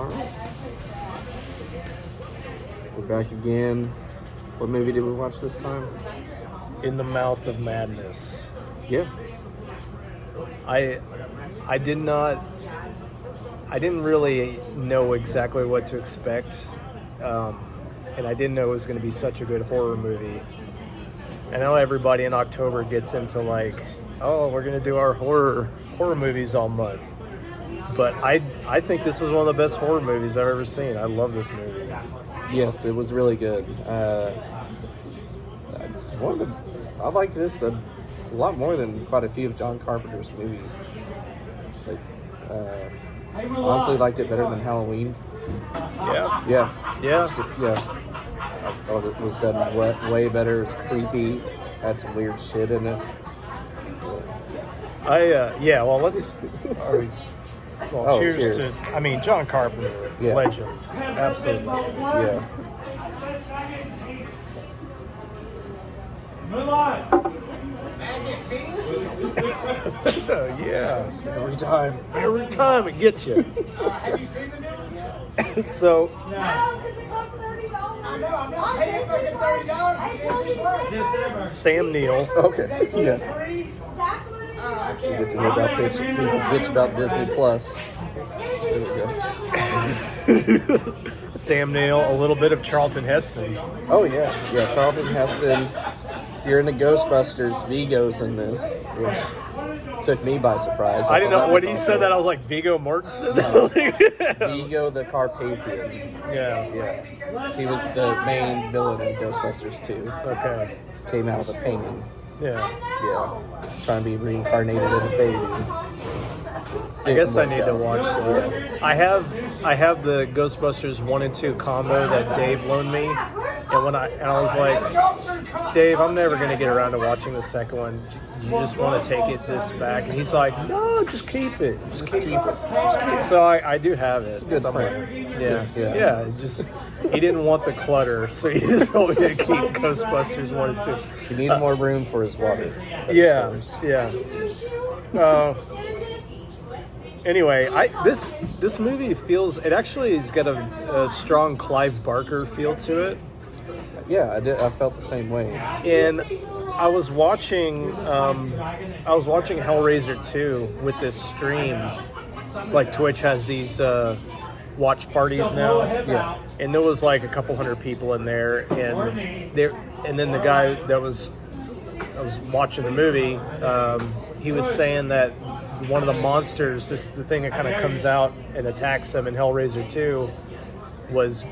All right. We're back again. What movie did we watch this time? In the Mouth of Madness. Yeah. I didn't really know exactly what to expect, and I didn't know it was going to be such a good horror movie. I know everybody in October gets into like, oh, we're going to do our horror movies all month, but I think this is one of the best horror movies I've ever seen. I love this movie. Yes, it was really good. It's one of the, I like this a lot more than quite a few of John Carpenter's movies. Like, honestly, liked it better than Halloween. Yeah. Yeah. Yeah. Yeah. I thought it was done way better. It was creepy. Had some weird shit in it. Cheers to, I mean, John Carpenter, legend. Absolutely. Yeah. Move on. Yeah. Every time it gets you. Have you seen the new one? So, No, because it costs $30. I know, I'm not paying fucking $30. Sam Neill. Okay. Yeah. I You can't. get to hear about people bitch about Disney Plus. There we go. Sam Neill, a little bit of Charlton Heston. Oh yeah, Charlton Heston. If you're into Ghostbusters, Vigo's in this, which took me by surprise. I didn't know thought when that he was said awesome. that. I was like, Viggo Mortensen. Vigo the Carpathian. Yeah. Yeah, he was the main villain in Ghostbusters 2. Okay. Came out of a painting. Yeah. Yeah, trying to be reincarnated in a baby. I guess I need to watch that. I have the Ghostbusters 1 and 2 combo that Dave loaned me, and I was like, Dave, I'm never gonna get around to watching the second one. You just want to take it this back? And he's like, no, just keep it. Just keep it. So I do have it. Good somewhere. friend. Yeah. Just he didn't want the clutter, so he just told me to keep Ghostbusters 1 and 2. He needed more room for his water. Yeah. Anyway, this movie feels, it actually has got a strong Clive Barker feel to it. Yeah, I felt the same way. And I was watching Hellraiser 2 with this stream. Like Twitch has these watch parties now. Yeah. And there was like a couple hundred people in there, and then the guy I was watching the movie, he was saying that one of the monsters, the thing that kind of comes out and attacks them in Hellraiser 2, was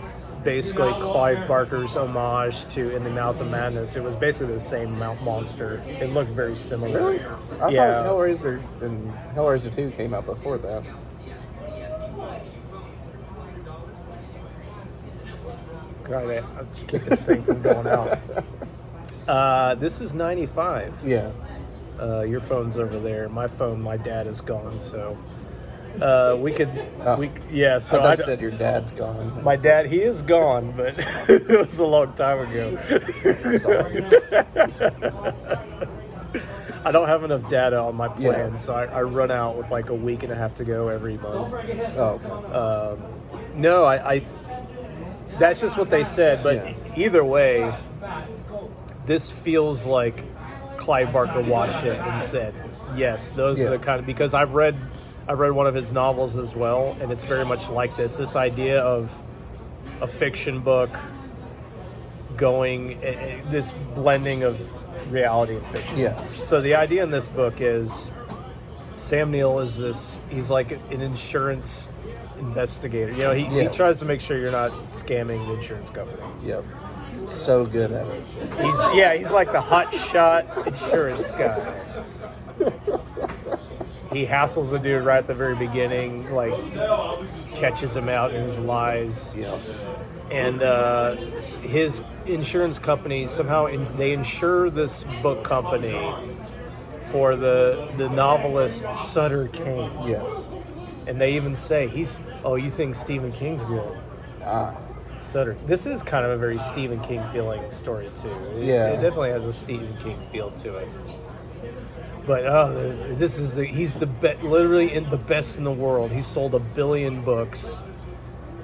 basically Clive Barker's homage to In the Mouth of Madness. It was basically the same monster. It looked very similar. Really? I thought Hellraiser 2 came out before that. God, I keep this thing from going out. This is 95. Yeah. Your phone's over there. My phone, my dad is gone, so we could. Oh. So I thought you said your dad's gone. my dad, he is gone, but it was a long time ago. Sorry. I don't have enough data on my plan, Yeah. so I run out with like a week and a half to go every month. Oh, okay. No, I that's just what they said, but either way, this feels like Clive Barker watched it and said, yes, those are the kind of, because I've read one of his novels as well, and it's very much like this idea of a fiction book going, this blending of reality and fiction. Yeah. So the idea in this book is Sam Neill is he's like an insurance investigator. You know, he tries to make sure you're not scamming the insurance company. Yep. So good at it. He's like the hot shot insurance guy. He hassles the dude right at the very beginning, like catches him out in his lies. Yeah. And his insurance company somehow they insure this book company for the novelist Sutter Kane. Yes. And they even say you think Stephen King's good? Sutter. This is kind of a very Stephen King feeling story too. It definitely has a Stephen King feel to it. But he's literally the best in the world. He sold 1 billion books,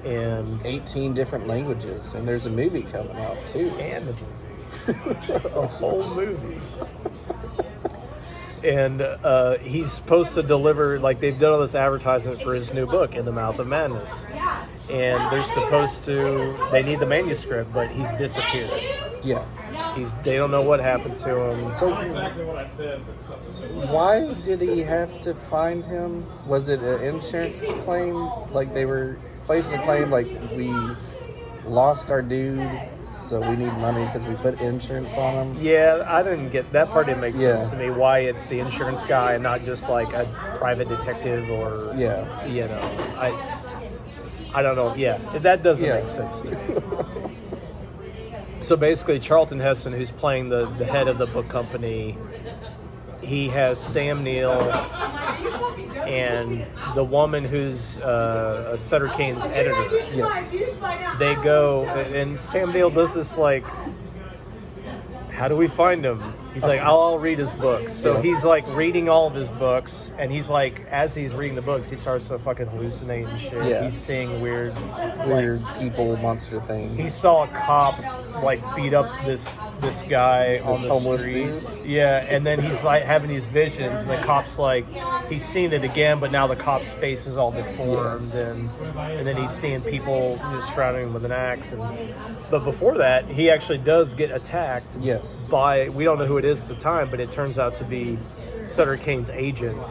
and 18 different languages, and there's a movie coming out too. and a whole movie. And he's supposed to deliver, like they've done all this advertisement for his new book, In the Mouth of Madness. And they're supposed to, they need the manuscript, but he's disappeared. Yeah. They don't know what happened to him. So why did he have to find him? Was it an insurance claim? Like they were placing a claim like we lost our dude, so we need money because we put insurance on him? Yeah, I didn't get that part. Didn't make sense to me. Why it's the insurance guy and not just like a private detective or I don't know. Yeah, that doesn't make sense to me. So basically, Charlton Heston, who's playing the head of the book company, he has Sam Neill and the woman who's Sutter Kane's editor. Yes. They go, and Sam Neill does this like, how do we find him? He's like, I'll read his books. So he's like reading all of his books, and he's like, as he's reading the books, he starts to fucking hallucinate and shit. Yeah. He's seeing weird people, monster things. He saw a cop like beat up this guy on the homeless street. dude? Yeah, and then he's like having these visions, and the cop's like, he's seen it again, but now the cop's face is all deformed, and then he's seeing people just surrounding him with an axe. But before that, he actually does get attacked. Yes. By, we don't know who it is at the time, but it turns out to be Sutter Kane's agent.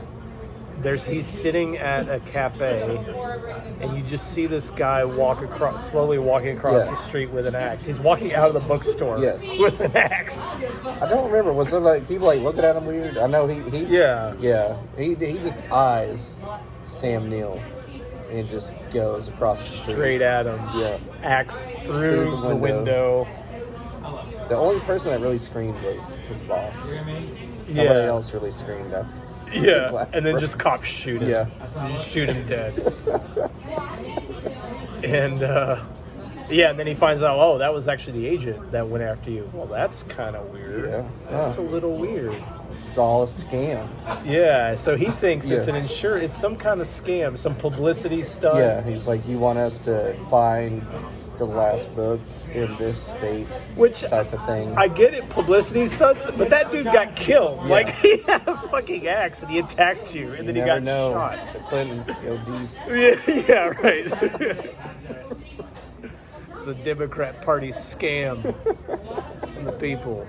He's sitting at a cafe, and you just see this guy slowly walking across the street with an axe. He's walking out of the bookstore with an axe. I don't remember. Was there like people like looking at him weird? I know he he just eyes Sam Neill and just goes across the street straight at him. Yeah, axe through the window. The only person that really screamed was his boss. Nobody else really screamed after. Yeah, and then just cops shoot him. Yeah. Just shoot him dead. And and then he finds out, oh, that was actually the agent that went after you. Well, that's kind of weird. Yeah. That's a little weird. It's all a scam. Yeah, so he thinks it's it's some kind of scam, some publicity stuff. Yeah, he's like, you want us to find the last book in this state, which type of thing. I get it, publicity stunts, but that dude got killed. Yeah. Like, he had a fucking axe and he attacked you, and then he got shot. The Clintons go deep. Yeah, right. It's a Democrat Party scam from the people.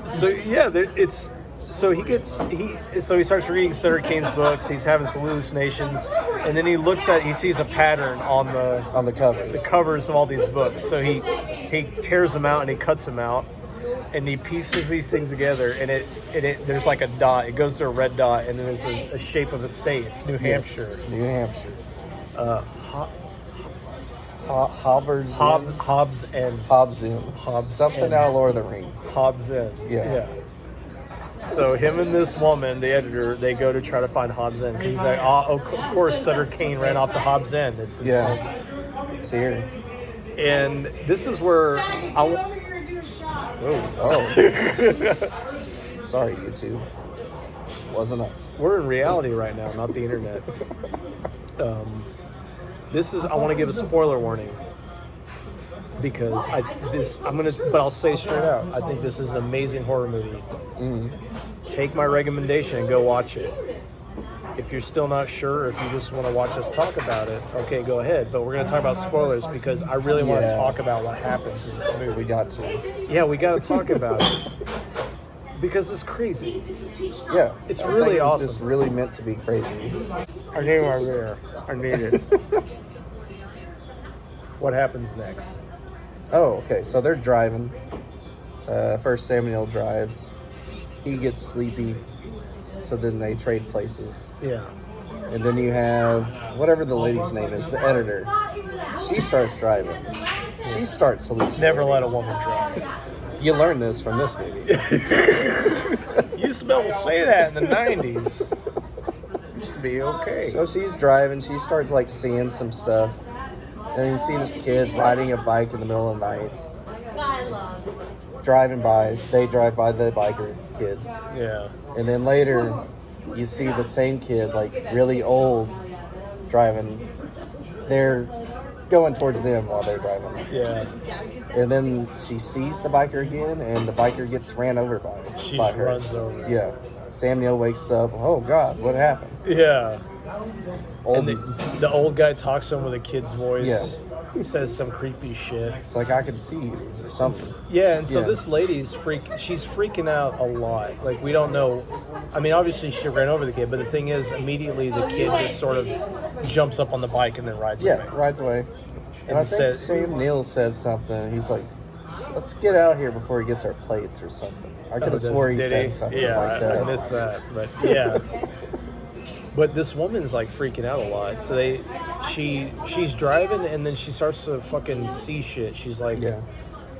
So yeah, So he starts reading Sutter Kane's books. He's having some hallucinations, and then he sees a pattern on the covers of all these books. So he tears them out and he cuts them out, and he pieces these things together. And there's like a dot. It goes to a red dot, and then there's a shape of a state. It's New Hampshire. New Hampshire. Hobbs End. Something out of Lord of the Rings. Hobbs End. Yeah. So him and this woman, the editor, they go to try to find Hobbs End. He's like, of course, Sutter Kane ran off to Hobbs End. It's here. And this is where Sorry, YouTube. Wasn't us. We're in reality right now, not the internet. I want to give a spoiler warning because but I'll say straight out, I think this is an amazing horror movie. Take my recommendation and go watch it. If you're still not sure, if you just want to watch us talk about it, okay, go ahead. But we're going to talk about spoilers because I really want to talk about what happens in this movie. We got to. Yeah, we got to talk about it. Because it's crazy. Yeah. It's really awesome. It's just really meant to be crazy. I knew I was there. I need it. What happens next? Oh, okay. So they're driving. First Samuel drives. He gets sleepy. So then they trade places. Yeah. And then you have whatever the lady's name is, the editor. She starts driving. She starts hallucinating. Never let a woman drive. You learn this from this movie. You say that in the 90s. Used to be okay. So she's driving. She starts like seeing some stuff. And you see this kid riding a bike in the middle of the night. Driving by. They drive by the biker kid. Yeah. And then later, you see the same kid, like really old, driving they're going towards them while they're driving. Yeah. And then she sees the biker again, and the biker gets ran over by her. Runs over. Yeah. Sam Neill wakes up. Oh God, what happened? Yeah. Old, And the old guy talks to him with a kid's voice. Yeah. He says some creepy shit. it's like I can see you or something. Yeah, and so Yeah. this lady's she's freaking out a lot. Like, we don't know. I mean, obviously she ran over the kid, but the thing is, immediately the kid just sort of jumps up on the bike and then rides away. Rides away. And And I think says- Sam Neill says something. He's like, "Let's get out here before he gets our plates or something." I could have swore he Did said something like that. I missed that, but yeah. But this woman's like freaking out a lot. So she's driving, and then she starts to fucking see shit. She's like, Yeah.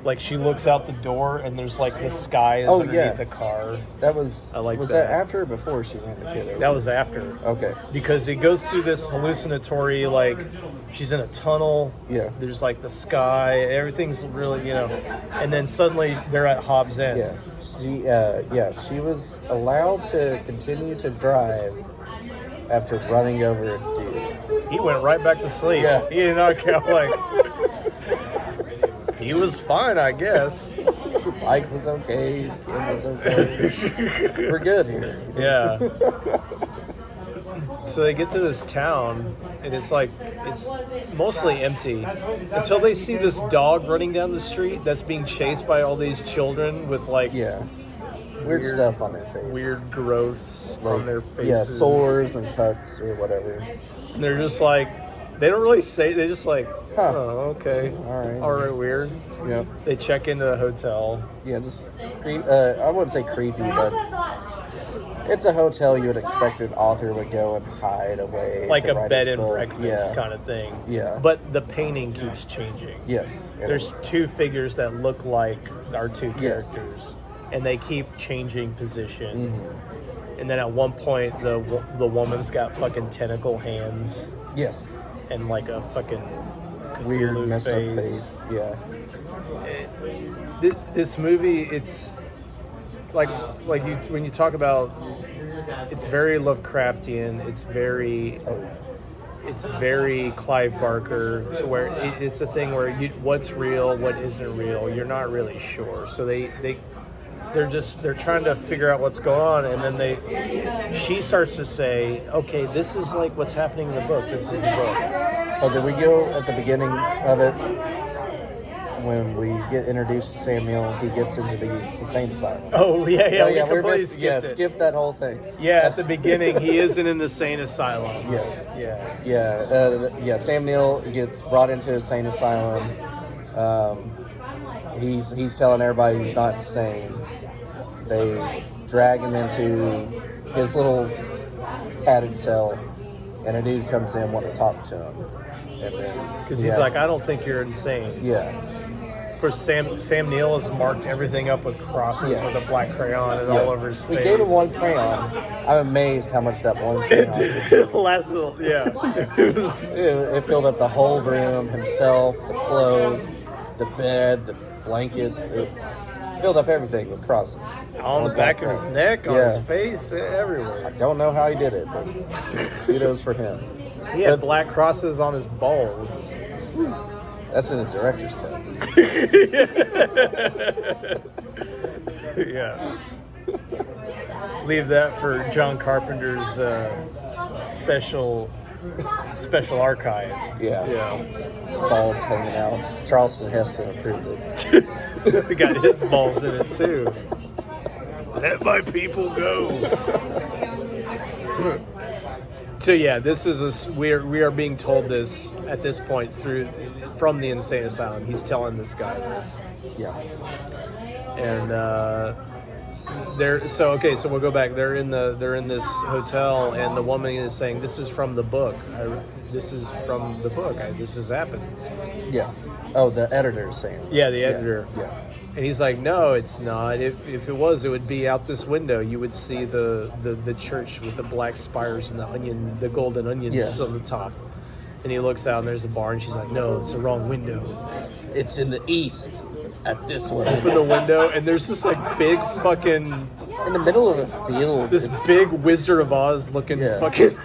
like she looks out the door, and there's like the sky is Oh, underneath yeah. the car. That was. I like was that. after or before she ran the kid over? That was after. Okay. Because it goes through this hallucinatory, like she's in a tunnel. Yeah. There's like the sky, everything's really, and then suddenly they're at Hobbs End. Yeah. She was allowed to continue to drive after running over a dude. He went right back to sleep. Yeah. He did not care. Like, he was fine, I guess. Bike was okay. Kid was okay. We're good here. Yeah. So they get to this town, and it's mostly empty until they see this dog running down the street that's being chased by all these children with like Yeah. Weird stuff on their face. weird growths on their faces. Yeah, sores and cuts or whatever. And they're just like, they don't really say. They just like, Huh. oh, okay, All right. weird. Yep. They check into the hotel. Yeah, just I wouldn't say creepy, but it's a hotel you would expect an author would go and hide away. Like to a write bed his and book. breakfast kind of thing. Yeah. But the painting keeps changing. Yes. There's two figures that look like our two Yes. characters, and they keep changing position. Mhm. And then at one point, the woman's got fucking tentacle hands Yes. and like a fucking Weird, Cthulhu messed up face. Yeah. This movie, it's like you when you talk about, it's very Lovecraftian. It's very Clive Barker, to where it's a thing where what's real, what isn't real, you're not really sure. So they're trying to figure out what's going on, and then she starts to say, okay, this is like what's happening in the book. This is the book. Oh, did we go at the beginning of it when we get introduced to Sam Neill? He gets into the insane asylum. Oh yeah, Oh, we completely missed. skipped Yeah, it. skip that whole thing. Yeah, at the beginning, he is in an insane asylum. Yes. Yeah. Yeah. Sam Neill gets brought into insane asylum. He's telling everybody he's not insane. They drag him into his little padded cell, and a dude comes in wanting to talk to him. Because he's like, I don't think you're insane. Yeah. Of course, Sam Neill has marked everything up with crosses with a black crayon and all over his face. We gave him one crayon. I'm amazed how much that one crayon It last little, yeah. it filled up the whole room, himself, the clothes, the bed, the blankets. It filled up everything with crosses. On the back of his neck, on Yeah. his face, everywhere. I don't know how he did it, but kudos for him. He had black crosses on his balls. That's in the director's cut. Yeah. Leave that for John Carpenter's special archive. Yeah. His balls hanging out. Charleston Heston approved it. He got his balls in it too. Let my people go. So yeah, this is we are being told this at this point from the insane asylum. He's telling this guy this. Yeah. And so we'll go back. They're in this hotel, and the woman is saying, "This is from the book. This is from the book. This has happened." Yeah. Oh, the editor's saying. Yeah, the editor. Yeah. And he's like, "No, it's not. If it was, it would be out this window. You would see the church with the black spires and the golden onions on the top." And he looks out, and there's a bar, and she's like, "No, it's the wrong window. It's in the east at this one." Open the window, and there's this like big fucking in the middle of the field. This big Wizard of Oz looking fucking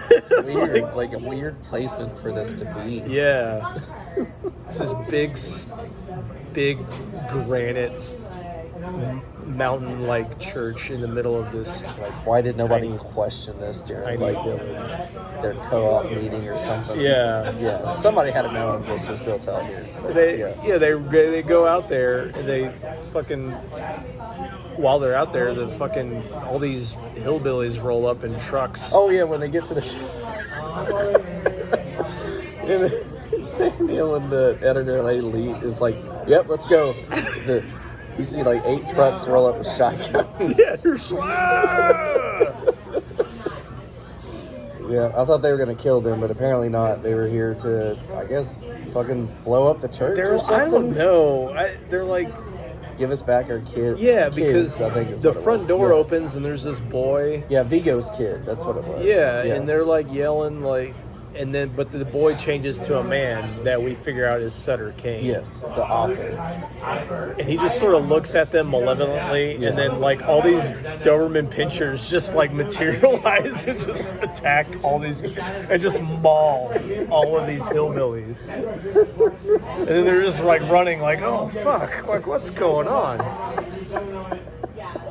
weird, like a weird placement for this to be. Yeah. It's this big granite mountain-like church in the middle of this. Like, why did nobody question this during like their co-op meeting or something? Yeah. Somebody had to know this was built out here. But, they go out there and they fucking. While they're out there, all these hillbillies roll up in trucks. Oh yeah, when they get to the and Samuel and the editor they leave. It's like, yep, let's go. You see like 8 trucks roll up with shotguns. Yeah, I thought they were gonna kill them, but apparently not. They were here to, I guess, fucking blow up the church or something. I don't know. They're like, give us back our kids. Yeah, because I think the front door opens and there's this boy. Yeah, Vigo's kid. That's what it was. Yeah, and they're like yelling like. But the boy changes to a man that we figure out is Sutter Kane. Yes, the author. And he just sort of looks at them malevolently, and then like all these Doberman pinchers just like materialize and just attack all these, and just maul all of these hillbillies. And then they're just like running, like, oh fuck, like what's going on?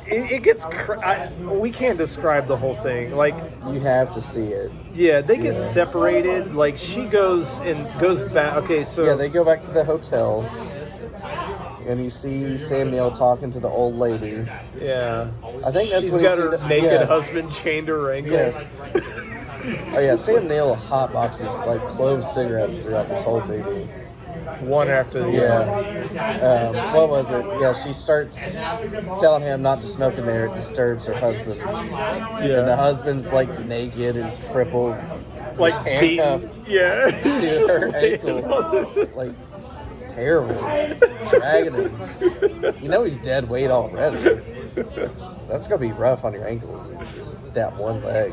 It gets. We can't describe the whole thing. Like, you have to see it. Yeah, they get separated. Like, she goes back. Okay, so yeah, they go back to the hotel, and you see Sam Neill talking to the old lady. Yeah, I think that's she's when got her naked husband chained to her ankles. Yes. Oh yeah, Sam Neill hotboxes like clove cigarettes throughout this whole movie. One after the other. What was it? Yeah, she starts telling him not to smoke in there. It disturbs her husband. Yeah. And the husband's like naked and crippled, like handcuffed. To her ankle. Like, it's terrible. Dragging him. You know he's dead weight already. That's gonna be rough on your ankles. Just that one leg.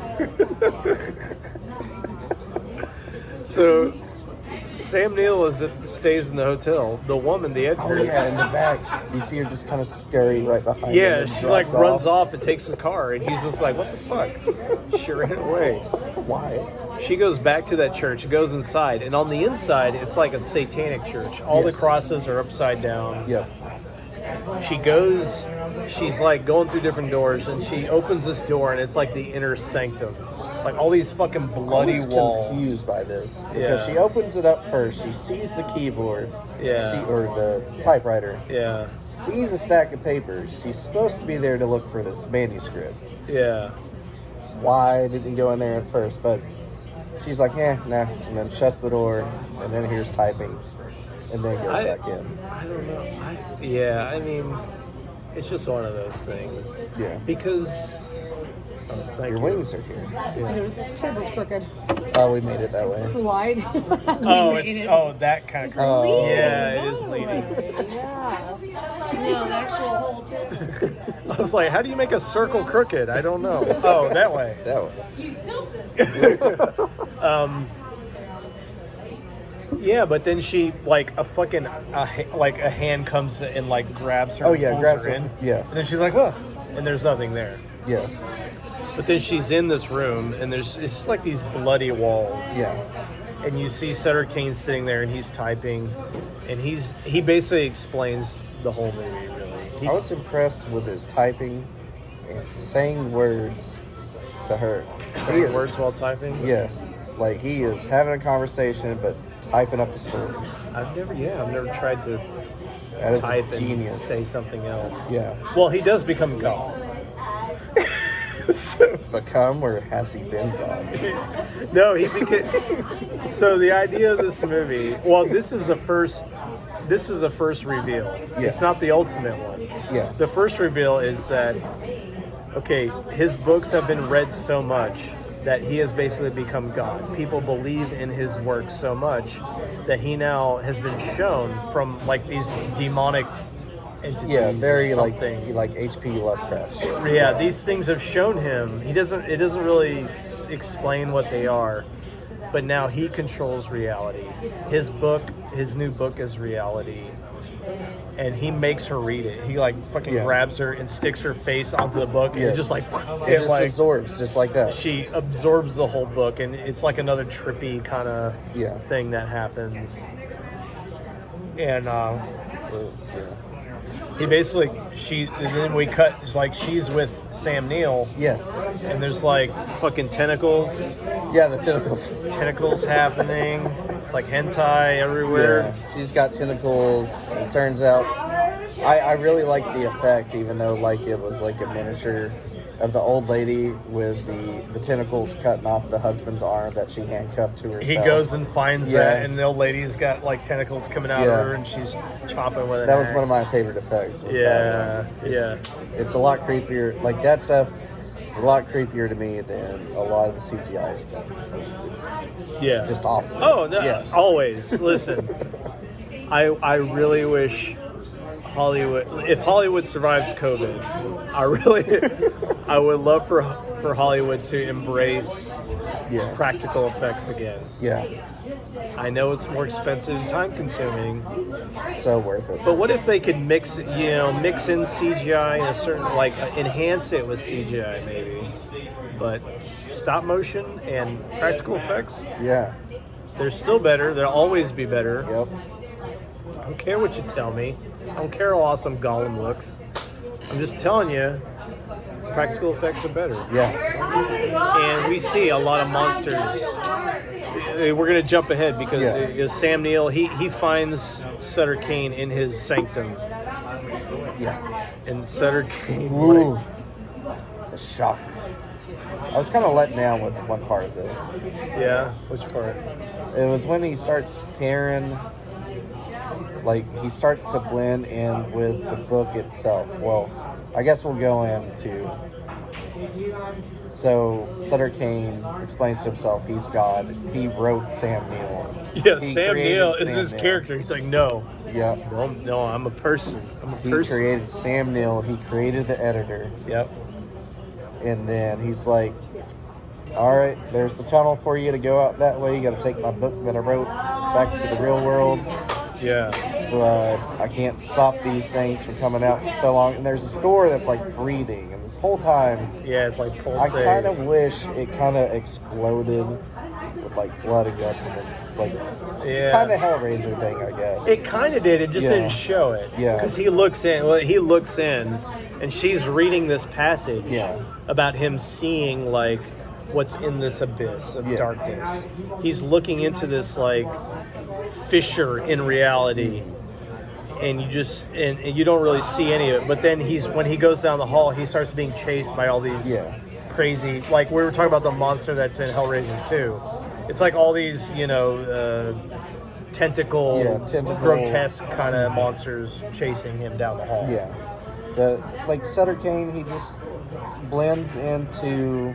So Sam Neill stays in the hotel. The woman, the editor. Oh yeah, in the back, you see her just kind of scurry right behind him. Yeah, she like runs off and takes the car, and he's just like, "What the fuck?" She ran away. Why? She goes back to that church, goes inside, and on the inside, it's like a satanic church. All the crosses are upside down. Yeah. She's like going through different doors, and she opens this door, and it's like the inner sanctum. Like all these fucking bloody walls. I'm confused by this because she opens it up first. She sees the keyboard, or the typewriter. Yeah. Sees a stack of papers. She's supposed to be there to look for this manuscript. Yeah. Why didn't go in there at first? But she's like, nah, and then shuts the door, and then here's typing, and then goes back in. I don't know. I mean, it's just one of those things. Yeah. Because. Your wings are here. This table's crooked. Oh, we made it that way. Slide. That kind of crooked. Oh. Yeah, it is leaning. Yeah. No, the actual whole I was like, how do you make a circle crooked? I don't know. Oh, that way. That way. You tilted. Yeah, but then she like a hand comes and like grabs her. Oh yeah, grabs her in. Yeah. And then she's like, oh, and there's nothing there. Yeah. But then she's in this room, and it's like these bloody walls. Yeah. And you see Sutter Kane sitting there, and he's typing, and he basically explains the whole movie. Really, I was impressed with his typing and saying words to her. Saying words while typing. Yes, like he is having a conversation, but typing up a story. I've never tried to type and say something else. Yeah. Well, he does become God. Become, or has he been God? No, he became. So the idea of this movie, well, this is the first reveal. Yeah. It's not the ultimate one. Yeah. The first reveal is that, okay, his books have been read so much that he has basically become God. People believe in his work so much that he now has been shown from like these demonic entities. Yeah, very like H.P. Lovecraft shit. Yeah, these things have shown him. It doesn't really explain what they are, but now he controls reality. His new book is reality, and he makes her read it. He like fucking grabs her and sticks her face onto the book, and just like it just like, absorbs just like that. She absorbs the whole book, and it's like another trippy kind of thing that happens. And he basically and then we cut. It's like she's with Sam Neill. Yes. And there's like fucking tentacles. Yeah, the tentacles. Tentacles happening. It's like hentai everywhere. Yeah, she's got tentacles. It turns out, I really like the effect, even though like it was like a miniature of the old lady with the tentacles cutting off the husband's arm that she handcuffed to herself. He goes and finds that, and the old lady's got like tentacles coming out of her, and she's chopping with it. That was one of my favorite effects. It's a lot creepier. Like that stuff is a lot creepier to me than a lot of the CGI stuff. It's just awesome. Oh no, always. Listen, I really wish Hollywood, if Hollywood survives COVID, I would love for Hollywood to embrace practical effects again. Yeah. I know it's more expensive and time consuming. So worth it. But what if they could mix in CGI in a certain, like enhance it with CGI maybe, but stop motion and practical effects? Yeah. They're still better. They'll always be better. Yep. I don't care what you tell me. I don't care how awesome Gollum looks. I'm just telling you, practical effects are better. Yeah. And we see a lot of monsters. We're going to jump ahead because Sam Neill, he finds Sutter Kane in his sanctum. Yeah. And Sutter Kane... Ooh. A shock. I was kind of let down with one part of this. Yeah? Which part? It was when he starts tearing... Like, he starts to blend in with the book itself. Well, I guess we'll go into... So, Sutter Kane explains to himself he's God. He wrote Sam Neill. Yeah, Sam Neill is his character. He's like, no. Yep. No, I'm a person. He created Sam Neill. He created the editor. Yep. And then he's like, all right, there's the tunnel for you to go out that way. You got to take my book that I wrote back to the real world. Yeah. But I can't stop these things from coming out for so long. And there's a store that's like breathing. And this whole time, it's like pulsating. I kind of wish it kind of exploded with like blood and guts. And it's like kind of Hellraiser thing, I guess. It kind of did. It just didn't show it. Yeah. Because he looks in, and she's reading this passage about him seeing like what's in this abyss of darkness. He's looking into this like fissure in reality, and you don't really see any of it. But then when he goes down the hall, he starts being chased by all these crazy, like we were talking about the monster that's in Hellraiser 2. It's like all these tentacle grotesque kind of monsters chasing him down the hall. Like Sutter Kane, he just blends into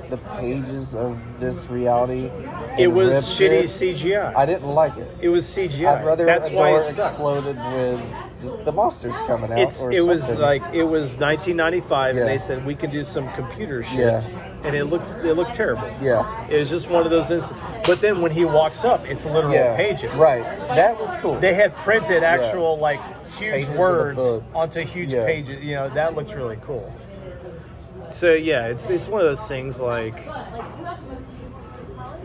the pages of this reality. It was shitty CGI. I didn't like it. It was CGI. I'd rather That's a why door it exploded with just the monsters coming out. It was 1995, and they said we can do some computer shit, and it looked terrible. Yeah, it was just one of those instances. But then when he walks up, it's literal pages. Right, that was cool. They had printed actual like huge pages words onto huge pages. That looked really cool. So it's one of those things like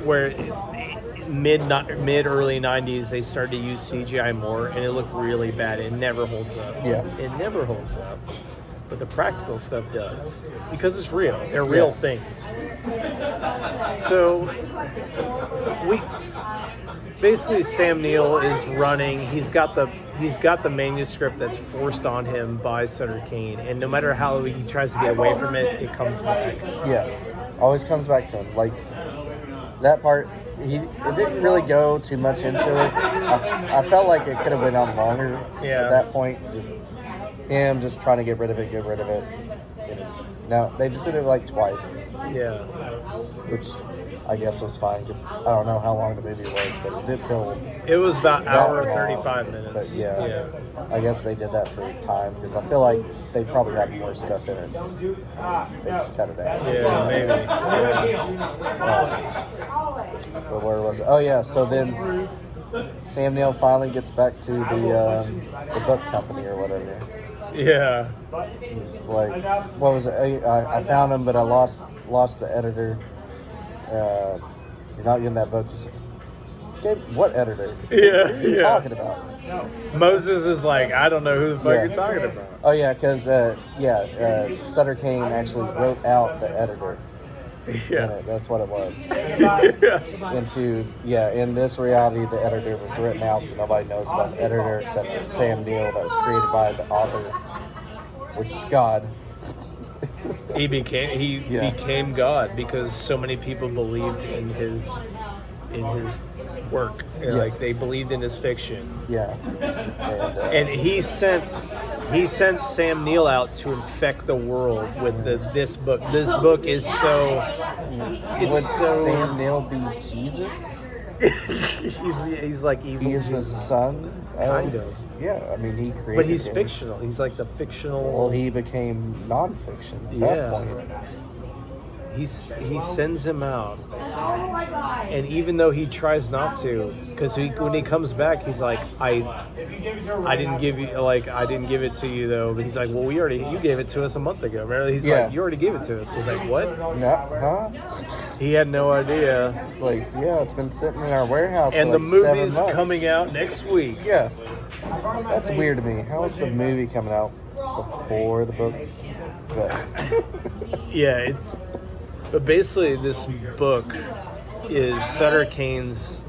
where mid early 90s they started to use CGI more, and it looked really bad. It never holds up. It never holds up. But the practical stuff does, because it's real. They're real things. So basically Sam Neill is running. He's got the manuscript that's forced on him by Sutter Kane, and no matter how he tries to get away from it, it comes back. Always comes back to him. Like that part, it didn't really go too much into it. I felt like it could have went on longer at that point. Just him just trying to get rid of it. No, they just did it like twice. Which I guess was fine, because I don't know how long the movie was, but it did feel... It was about an hour and 35 minutes. But I guess they did that for time, because I feel like they probably had more stuff in it. They just cut it out. Maybe. But where was it? Oh yeah. So then Sam Neill finally gets back to the book company or whatever. Yeah. He's like, what was it? I found him, but I lost the editor. You're not getting that book. He's like, okay, what editor? Yeah. What are you talking about? Moses is like, I don't know who the fuck Yeah. you're talking about. Oh yeah, because Sutter Kane actually wrote out the editor. Yeah. That's what it was. Yeah. In this reality, the editor was written out, so nobody knows about the editor except for Sam Neill, that was created by the author, which is God. He became God because so many people believed in his work. Yes. Like they believed in his fiction. Yeah. And he sent Sam Neill out to infect the world with this book. This book is so. Would Sam Neill be Jesus? he's like evil. He is the son. Kind of. Yeah, I mean he created. But he's him. fictional. He's like the fictional. Well, he became nonfiction at that point. He sends him out, Oh my God. and even though he tries not to, because when he comes back, he's like, I didn't give it to you though. But he's like, well, you gave it to us a month ago. Remember? He's like, you already gave it to us. He's like, what? No, huh? He had no idea. It's like, yeah, it's been sitting in our warehouse. And for the like 7 movie's months. coming out next week. Yeah, that's weird to me. How is the movie coming out before the book? But Yeah, but basically this book is Sutter Kane's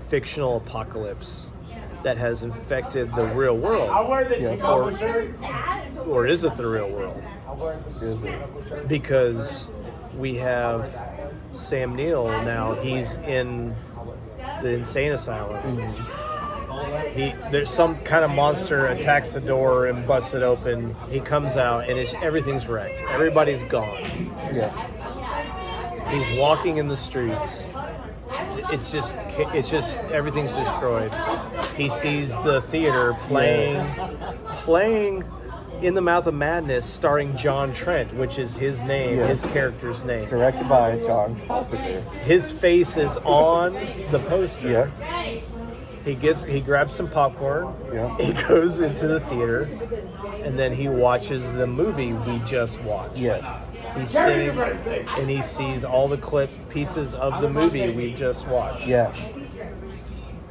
fictional apocalypse that has infected the real world. Or is it the real world? is it? Because we have Sam Neill now. He's in the insane asylum. There's some kind of monster attacks the door and busts it open. He comes out and everything's wrecked. Everybody's gone. Yeah. He's walking in the streets. It's just everything's destroyed. He sees the theater playing In the Mouth of Madness, starring John Trent, which is his name, his character's name. Directed by John Carpenter. His face is on the poster. Yeah. He grabs some popcorn. Yeah. He goes into the theater, and then he watches the movie we just watched. Yes. He's sitting and he sees all the pieces of the movie we just watched. Yeah.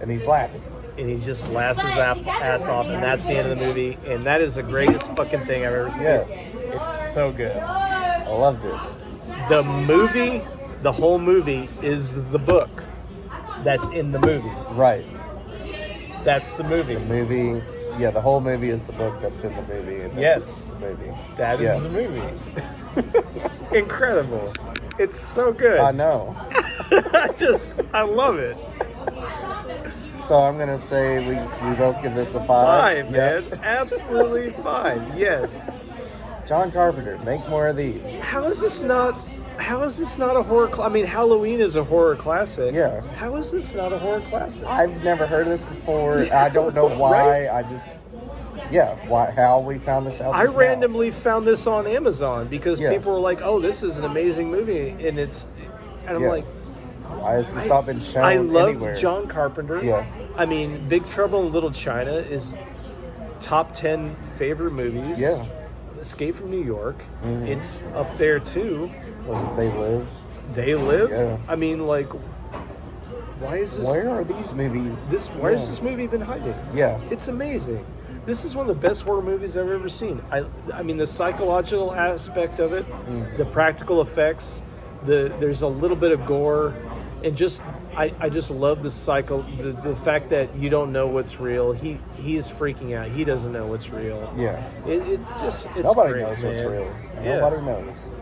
And he's laughing. And he just laughs his ass off, and that's the end of the movie. And that is the greatest fucking thing I've ever seen. Yes. It's so good. I loved it. The whole movie is the book that's in the movie. Right. That's the movie. The movie. Yeah, the whole movie is the book that's in the movie. And Yes. The movie. That is the movie. Incredible. It's so good. I know. I love it. So I'm gonna say we both give this a 5. 5, man. Absolutely 5. Yes. John Carpenter, make more of these. How is this not a horror I mean, Halloween is a horror classic. Yeah. How is this not a horror classic? I've never heard of this before. I don't know why. Right? How we found this out. I randomly found this on Amazon because Yeah. people were like, "Oh, this is an amazing movie," and I'm Yeah. like, Why has this not been shown I love anywhere? John Carpenter. Yeah. I mean, Big Trouble in Little China is top 10 favorite movies. Yeah. Escape from New York. Mhm. It's up there too. Was it They Live? They Live. Yeah. I mean, like, why is this? Where are these movies? Where has this movie been hiding? Yeah. It's amazing. This is one of the best horror movies I've ever seen. I mean, the psychological aspect of it, the practical effects, there's a little bit of gore, and I just love the the fact that you don't know what's real. He is freaking out. He doesn't know what's real. Yeah. It's Nobody great, knows what's man. real. Yeah. Nobody knows.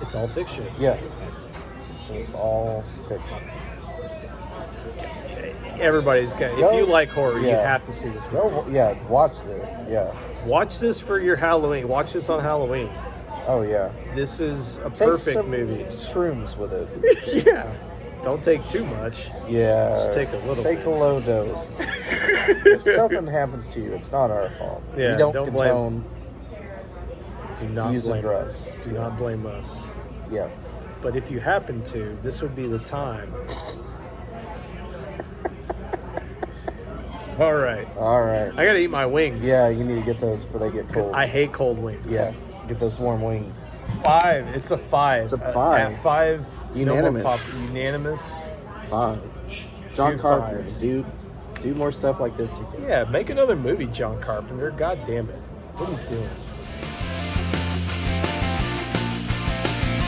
It's all fiction. Yeah. It's all fiction. Everybody's got. If you like horror, you have to see this movie. Go, yeah, watch this. Yeah. Watch this for your Halloween. Watch this on Halloween. Oh yeah. This is a Take perfect some movie. shrooms with it. Yeah. Don't take too much. Yeah. Just take a little Take bit. a low dose. If something happens to you, it's not our fault. Yeah, we don't don't condone. Do not Using blame drugs. us. Do not blame us. Yeah. but if you happen to, this would be the time. All right. All right. I gotta eat my wings. Yeah, you need to get those before they get cold. I hate cold wings. Yeah, get those warm wings. 5. It's a 5. It's a 5. At 5. Unanimous. No more unanimous. 5. John 2 Carpenter, 5s. dude. Do more stuff like this again. Yeah, make another movie, John Carpenter. God damn it. What are you doing?